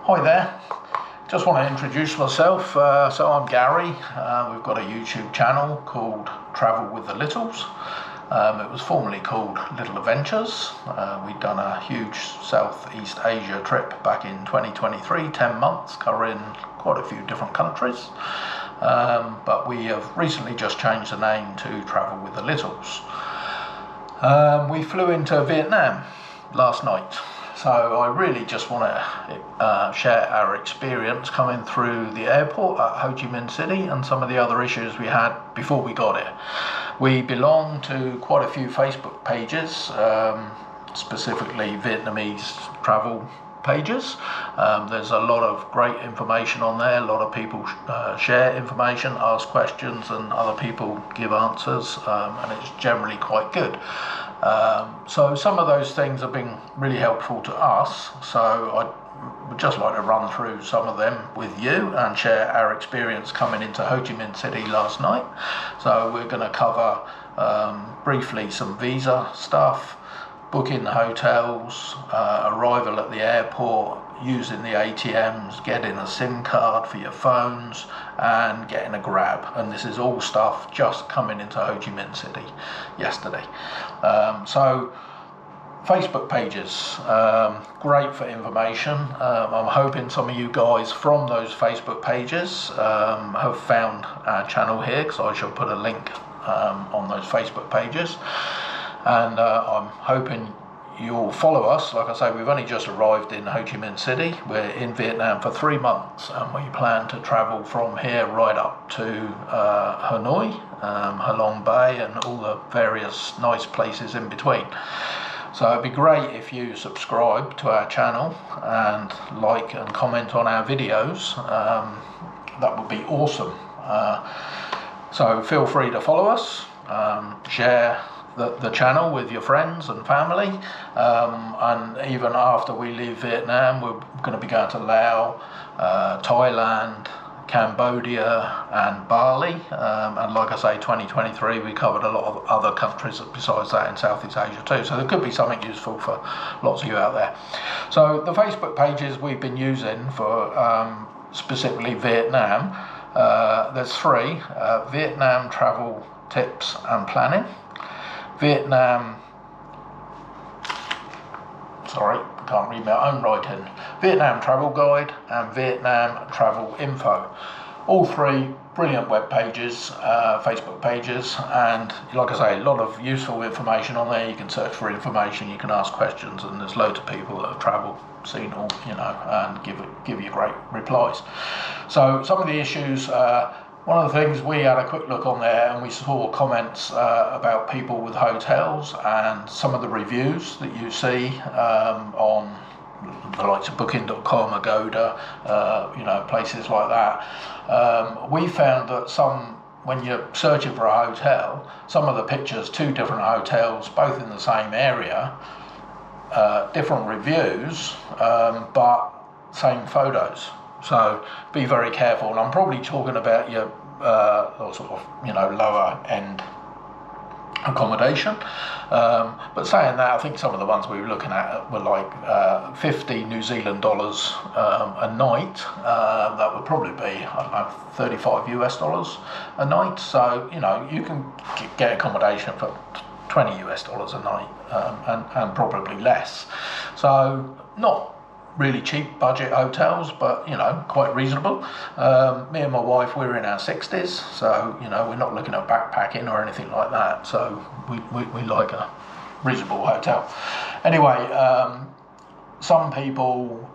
Hi there, just want to introduce myself. So I'm Gary. We've got a YouTube channel called Travel with the Littles. It was formerly called Little Adventures. We'd done a huge Southeast Asia trip back in 2023, 10 months, covering quite a few different countries. But we have recently just changed the name to Travel with the Littles. We flew into Vietnam last night. So I really just want to share our experience coming through the airport at Ho Chi Minh City and some of the other issues we had before we got here. We belong to quite a few Facebook pages, specifically Vietnamese travel pages. There's a lot of great information on there. A lot of people share information, ask questions, and other people give answers, and it's generally quite good. So some of those things have been really helpful to us, so I would just like to run through some of them with you and share our experience coming into Ho Chi Minh City last night. So we're going to cover briefly some visa stuff, booking hotels, arrival at the airport, using the ATMs, getting a SIM card for your phones, and getting a grab. And this is all stuff just coming into Ho Chi Minh City yesterday. So Facebook pages, great for information. I'm hoping some of you guys from those Facebook pages have found our channel here, because I shall put a link on those Facebook pages. And I'm hoping you'll follow us. Like I say, we've only just arrived in Ho Chi Minh City. We're in Vietnam for 3 months, and we plan to travel from here right up to Hanoi, Ha Long Bay, and all the various nice places in between. So it'd be great if you subscribe to our channel and like and comment on our videos. That would be awesome. So feel free to follow us, share the channel with your friends and family, and even after we leave Vietnam, we're going to be going to Laos, Thailand, Cambodia and Bali, and like I say, 2023 we covered a lot of other countries besides that in Southeast Asia too, so there could be something useful for lots of you out there. So the Facebook pages we've been using for specifically Vietnam, there's 3: Vietnam Travel Tips and Planning, Vietnam, sorry, can't read my own writing, Vietnam Travel Guide, and Vietnam Travel Info. All 3 brilliant web pages, Facebook pages, and like I say, a lot of useful information on there. You can search for information, you can ask questions, and there's loads of people that have travelled, seen all, and give you great replies. So some of the issues, one of the things, we had a quick look on there and we saw comments about people with hotels, and some of the reviews that you see on the likes of Booking.com, Agoda, places like that. We found that when you're searching for a hotel, some of the pictures, 2 different hotels, both in the same area, different reviews, but same photos. So be very careful, and I'm probably talking about your sort of lower end accommodation. But saying that, I think some of the ones we were looking at were like 50 New Zealand dollars a night. That would probably be, I don't know, 35 US dollars a night. So you can get accommodation for 20 US dollars a night, and probably less. So not really cheap budget hotels, but quite reasonable. Me and my wife, we're in our 60s, so we're not looking at backpacking or anything like that, so we like a reasonable hotel. Anyway, some people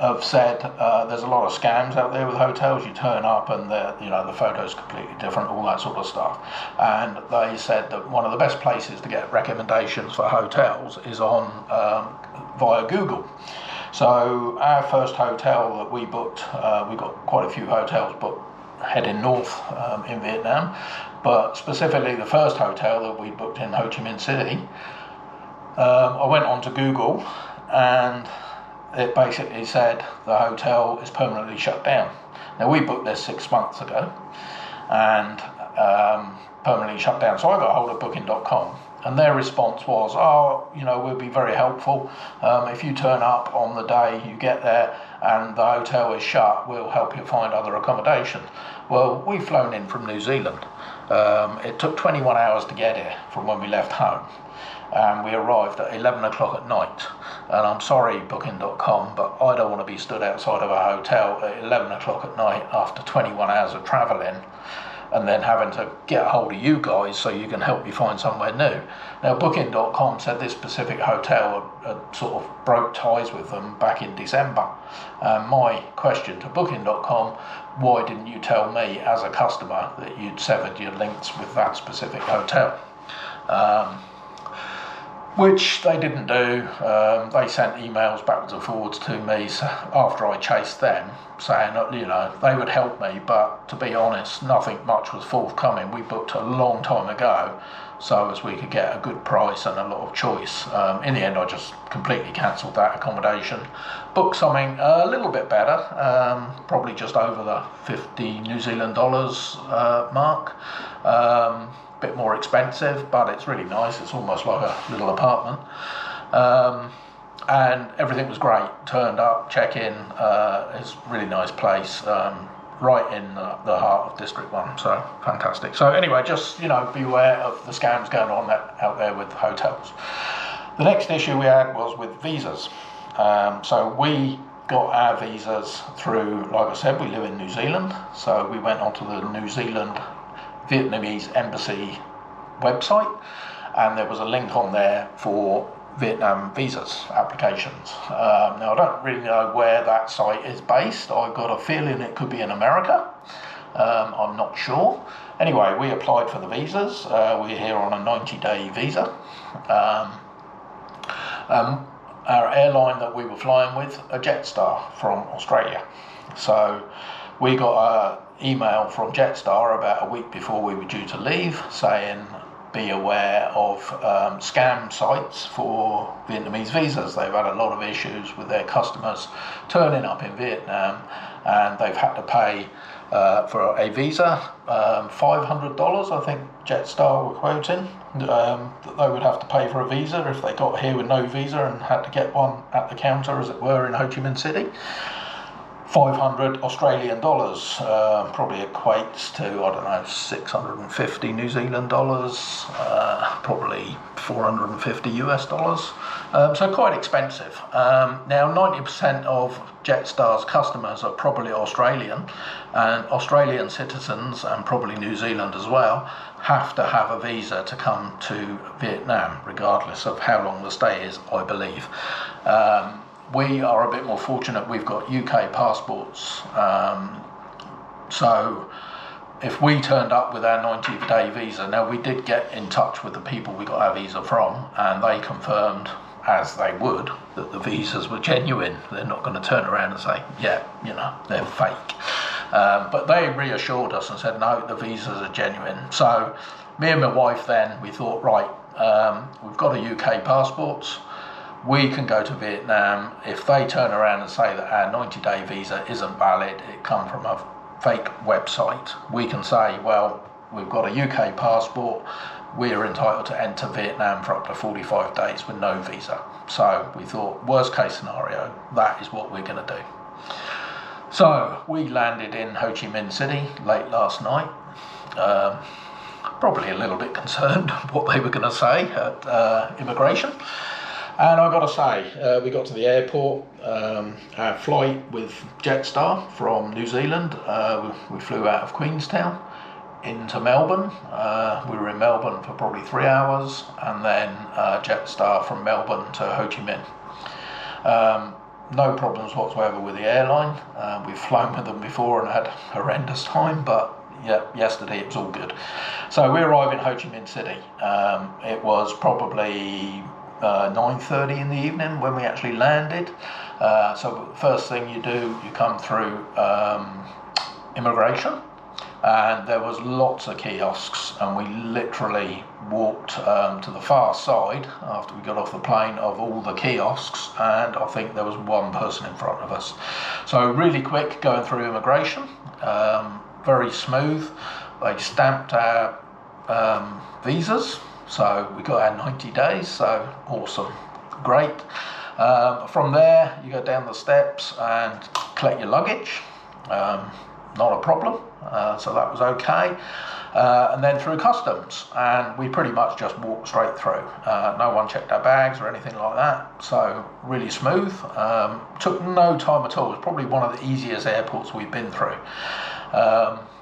have said there's a lot of scams out there with hotels. You turn up and the photo's completely different, all that sort of stuff. And they said that one of the best places to get recommendations for hotels is on via Google. So our first hotel that we booked, we got quite a few hotels booked heading north in Vietnam, but specifically the first hotel that we booked in Ho Chi Minh City, I went onto Google and it basically said the hotel is permanently shut down. Now we booked this 6 months ago and permanently shut down. So I got a hold of Booking.com And their response was, oh, we'll be very helpful. If you turn up on the day you get there and the hotel is shut, we'll help you find other accommodation. Well, we've flown in from New Zealand. It took 21 hours to get here from when we left home. And we arrived at 11 o'clock at night. And I'm sorry, Booking.com, but I don't want to be stood outside of a hotel at 11 o'clock at night after 21 hours of travelling, and then having to get a hold of you guys so you can help me find somewhere new. Now, Booking.com said this specific hotel had sort of broke ties with them back in December. My question to Booking.com, why didn't you tell me as a customer that you'd severed your links with that specific hotel? Which they didn't do. They sent emails backwards and forwards to me after I chased them, saying that they would help me, but to be honest, nothing much was forthcoming. We booked a long time ago so as we could get a good price and a lot of choice. In the end, I just completely cancelled that accommodation, booked something a little bit better, probably just over the 50 New Zealand dollars mark. Bit more expensive, but it's really nice. It's almost like a little apartment, and everything was great. Turned up, check-in. It's a really nice place, right in the heart of District 1, so fantastic. So anyway, just be aware of the scams going on out there with hotels. The next issue we had was with visas. So we got our visas through, like I said, we live in New Zealand, so we went onto the New Zealand Vietnamese embassy website, and there was a link on there for Vietnam visas applications. Now, I don't really know where that site is based. I've got a feeling it could be in America. I'm not sure. Anyway, we applied for the visas. We're here on a 90-day visa. Our airline that we were flying with, a Jetstar from Australia. So we got an email from Jetstar about a week before we were due to leave saying, be aware of scam sites for Vietnamese visas. They've had a lot of issues with their customers turning up in Vietnam, and they've had to pay for a visa $500, I think Jetstar were quoting, that they would have to pay for a visa if they got here with no visa and had to get one at the counter, as it were, in Ho Chi Minh City. 500 Australian dollars probably equates to, I don't know, 650 New Zealand dollars, probably 450 US dollars. So quite expensive. Now 90% of Jetstar's customers are probably Australian, and Australian citizens, and probably New Zealand as well, have to have a visa to come to Vietnam, regardless of how long the stay is, I believe. We are a bit more fortunate. We've got UK passports. So if we turned up with our 90-day visa, now we did get in touch with the people we got our visa from, and they confirmed, as they would, that the visas were genuine. They're not going to turn around and say, yeah, they're fake. But they reassured us and said, no, the visas are genuine. So me and my wife then, we thought, right, we've got a UK passports. We can go to Vietnam. If they turn around and say that our 90-day visa isn't valid, it come from a fake website, we can say, well, we've got a UK passport, we're entitled to enter Vietnam for up to 45 days with no visa. So we thought, worst case scenario, that is what we're going to do. So we landed in Ho Chi Minh City late last night. Probably a little bit concerned what they were going to say at immigration. And I've got to say, we got to the airport, our flight with Jetstar from New Zealand, we flew out of Queenstown into Melbourne. We were in Melbourne for probably 3 hours, and then Jetstar from Melbourne to Ho Chi Minh. No problems whatsoever with the airline. We've flown with them before and had a horrendous time, but yeah, yesterday it was all good. So we arrived in Ho Chi Minh City. It was probably 9:30 in the evening when we actually landed. So the first thing you do, you come through immigration, and there was lots of kiosks, and we literally walked to the far side after we got off the plane of all the kiosks, and I think there was one person in front of us. So really quick going through immigration, very smooth. They stamped our visas, So we got our 90 days, so awesome, great. From there, you go down the steps and collect your luggage. Not a problem, so that was okay. And then through customs, and we pretty much just walked straight through. No one checked our bags or anything like that, so really smooth. Took no time at all. It's probably one of the easiest airports we've been through.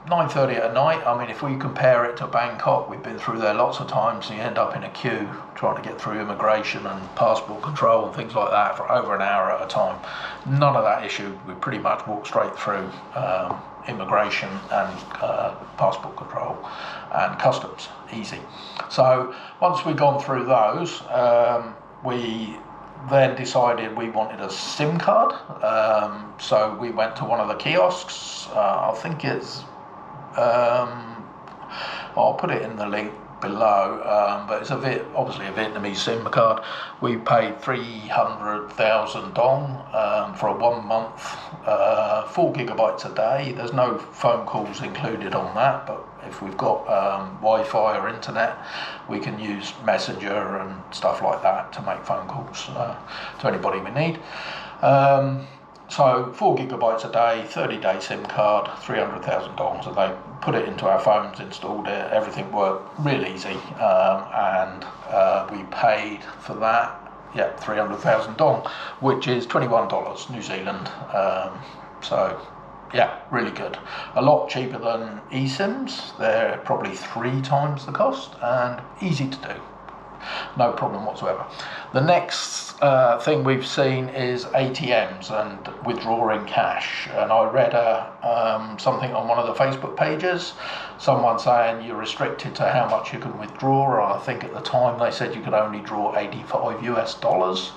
9:30 at night, I mean, if we compare it to Bangkok, we've been through there lots of times, so you end up in a queue trying to get through immigration and passport control and things like that for over an hour at a time. None of that issue. We pretty much walked straight through immigration and passport control and customs, easy. So once we'd gone through those, we then decided we wanted a SIM card. So we went to one of the kiosks. I think it's I'll put it in the link below, but it's obviously a Vietnamese SIM card. We paid 300,000 dong for a 1 month, 4 gigabytes a day. There's no phone calls included on that, but if we've got Wi-Fi or internet, we can use Messenger and stuff like that to make phone calls to anybody we need. So 4 gigabytes a day, 30-day SIM card, 300,000 dong. So they put it into our phones, installed it, everything worked real easy, and we paid for that, 300,000 dong, which is $21 New Zealand. So yeah, really good. A lot cheaper than eSIMs. They're probably 3 times the cost and easy to do. No problem whatsoever. The next thing we've seen is ATMs and withdrawing cash. And I read something on one of the Facebook pages, someone saying you're restricted to how much you can withdraw. I think at the time they said you could only draw $85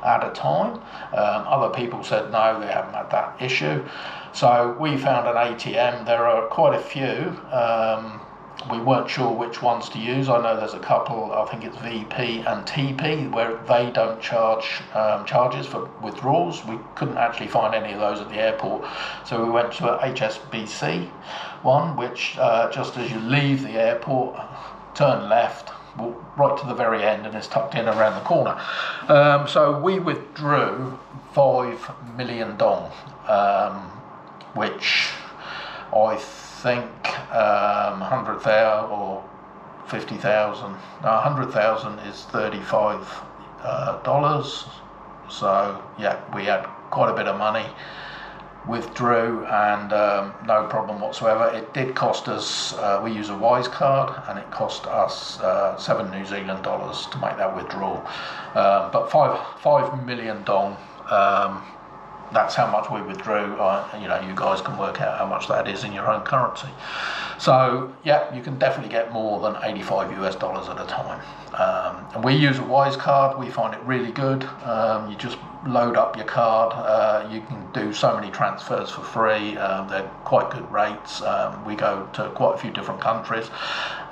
at a time. Other people said no, they haven't had that issue. So we found an ATM. There are quite a few. We weren't sure which ones to use. I know there's a couple, I think it's VP and TP, where they don't charge charges for withdrawals. We couldn't actually find any of those at the airport. So we went to an HSBC one, which just as you leave the airport, turn left, walk right to the very end, and it's tucked in around the corner. So we withdrew 5 million dong, which I think 100,000 or 50,000. 100,000 is $35. So yeah, we had quite a bit of money. Withdrew and no problem whatsoever. It did cost us. We use a Wise card, and it cost us 7 New Zealand dollars to make that withdrawal. But 5 million dong. That's how much we withdrew. You guys can work out how much that is in your own currency. So yeah, you can definitely get more than $85 at a time. And we use a Wise card. We find it really good. You just load up your card. You can do so many transfers for free. They're quite good rates. We go to quite a few different countries.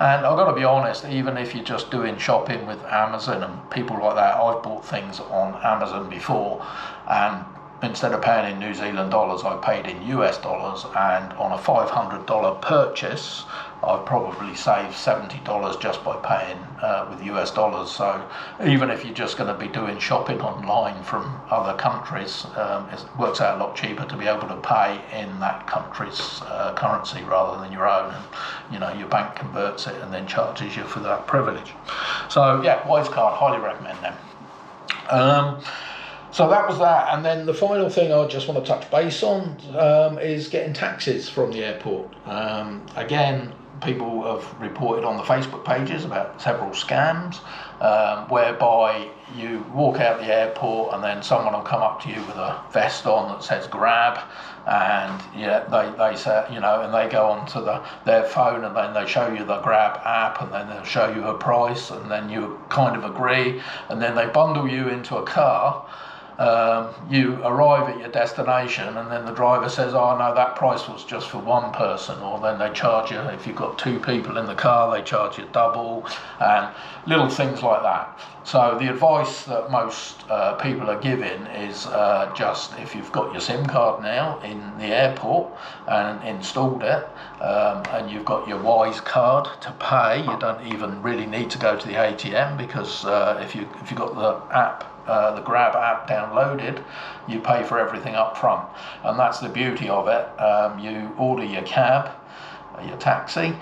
And I've got to be honest, even if you're just doing shopping with Amazon and people like that, I've bought things on Amazon before, and instead of paying in New Zealand dollars, I paid in US dollars, and on a $500 purchase, I've probably saved $70 just by paying with US dollars. So even if you're just going to be doing shopping online from other countries, it works out a lot cheaper to be able to pay in that country's currency rather than your own. And your bank converts it and then charges you for that privilege. So yeah, Wise card, highly recommend them. So that was that, and then the final thing I just want to touch base on is getting taxis from the airport. Again, people have reported on the Facebook pages about several scams whereby you walk out the airport and then someone will come up to you with a vest on that says grab, and they say, and they go onto their phone, and then they show you the Grab app, and then they'll show you a price, and then you kind of agree, and then they bundle you into a car. you arrive at your destination and then the driver says, oh no, that price was just for one person, or then they charge you, if you've got two people in the car, they charge you double, and little things like that. So the advice that most people are giving is just, if you've got your SIM card now in the airport and installed it, and you've got your Wise card to pay, you don't even really need to go to the ATM, because if you've got the app, the Grab app downloaded, you pay for everything up front, and that's the beauty of it. You order your cab, your taxi,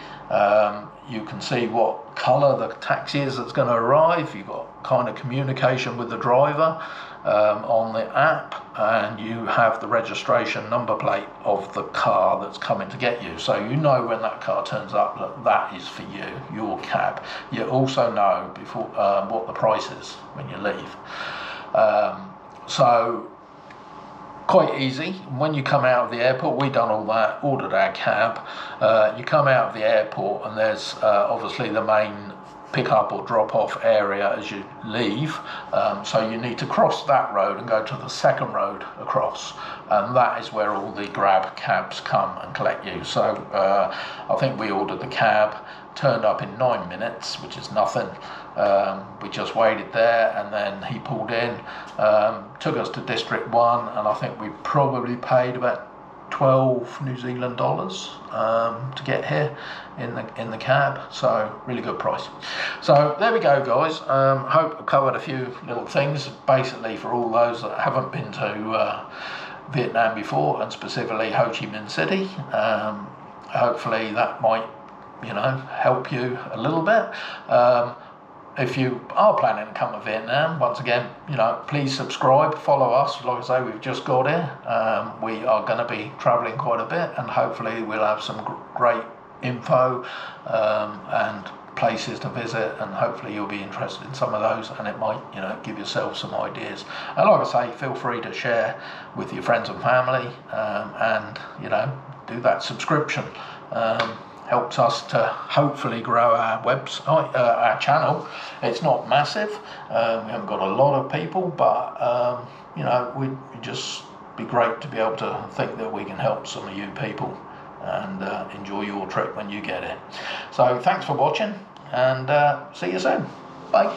you can see what colour the taxi is that's going to arrive, you've got kind of communication with the driver on the app, and you have the registration number plate of the car that's coming to get you, so you know when that car turns up that that is for you, your cab. You also know before what the price is when you leave. So quite easy. When you come out of the airport, we done all that, ordered our cab. You come out of the airport and there's obviously the main pick up or drop off area as you leave, so you need to cross that road and go to the second road across, and that is where all the Grab cabs come and collect you. So I think we ordered the cab, turned up in 9 minutes, which is nothing. We just waited there, and then he pulled in, took us to District 1, and I think we probably paid about 12 New Zealand dollars to get here in the cab, so really good price. So there we go, guys. Hope I covered a few little things, basically for all those that haven't been to Vietnam before, and specifically Ho Chi Minh City. Hopefully that might, help you a little bit. If you are planning to come to Vietnam, once again, please subscribe, follow us. Like I say, we've just got here. We are going to be travelling quite a bit, and hopefully we'll have some great info and places to visit, and hopefully you'll be interested in some of those, and it might, give yourself some ideas. And like I say, feel free to share with your friends and family, and do that subscription. Helps us to hopefully grow our website, our channel. It's not massive. We haven't got a lot of people, but we'd just be great to be able to think that we can help some of you people and enjoy your trip when you get it. So thanks for watching, and see you soon. Bye.